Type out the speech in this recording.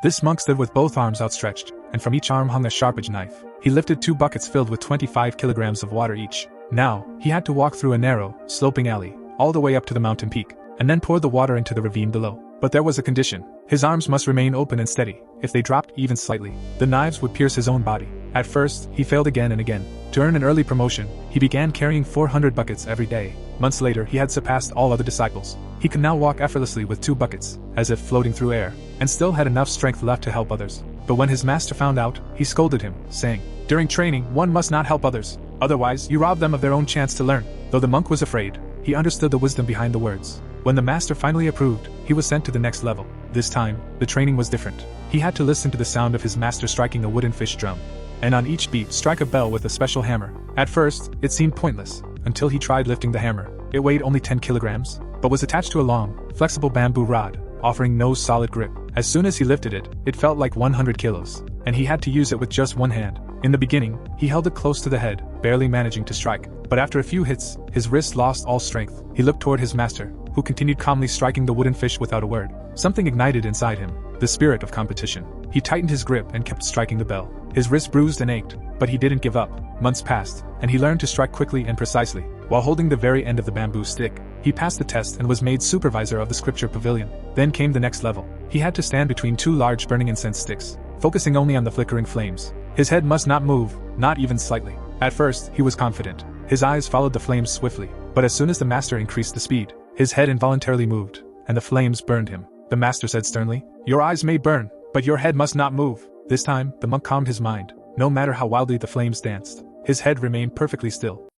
This monk stood with both arms outstretched, and from each arm hung a sharp-edged knife. He lifted 2 buckets filled with 25 kilograms of water each. Now, he had to walk through a narrow, sloping alley, all the way up to the mountain peak, and then pour the water into the ravine below. But there was a condition. His arms must remain open and steady. If they dropped even slightly, the knives would pierce his own body. At first, he failed again and again. To earn an early promotion, he began carrying 400 buckets every day. Months later, he had surpassed all other disciples. He could now walk effortlessly with 2 buckets, as if floating through air, and still had enough strength left to help others. But when his master found out, he scolded him, saying, "During training, one must not help others. Otherwise, you rob them of their own chance to learn." Though the monk was afraid, he understood the wisdom behind the words. When the master finally approved, he was sent to the next level. This time, the training was different. He had to listen to the sound of his master striking a wooden fish drum, and on each beat strike a bell with a special hammer. At first, it seemed pointless, until he tried lifting the hammer. It weighed only 10 kilograms, but was attached to a long, flexible bamboo rod, offering no solid grip. As soon as he lifted it, it felt like 100 kilos, and he had to use it with just one hand. In the beginning, he held it close to the head, barely managing to strike. But after a few hits, his wrist lost all strength. He looked toward his master, who continued calmly striking the wooden fish without a word. Something ignited inside him, the spirit of competition. He tightened his grip and kept striking the bell. His wrist bruised and ached, but he didn't give up. Months passed, and he learned to strike quickly and precisely. While holding the very end of the bamboo stick, he passed the test and was made supervisor of the scripture pavilion. Then came the next level. He had to stand between 2 large burning incense sticks, focusing only on the flickering flames. His head must not move, not even slightly. At first, he was confident. His eyes followed the flames swiftly, but as soon as the master increased the speed, his head involuntarily moved, and the flames burned him. The master said sternly, "Your eyes may burn, but your head must not move." This time, the monk calmed his mind. No matter how wildly the flames danced, his head remained perfectly still.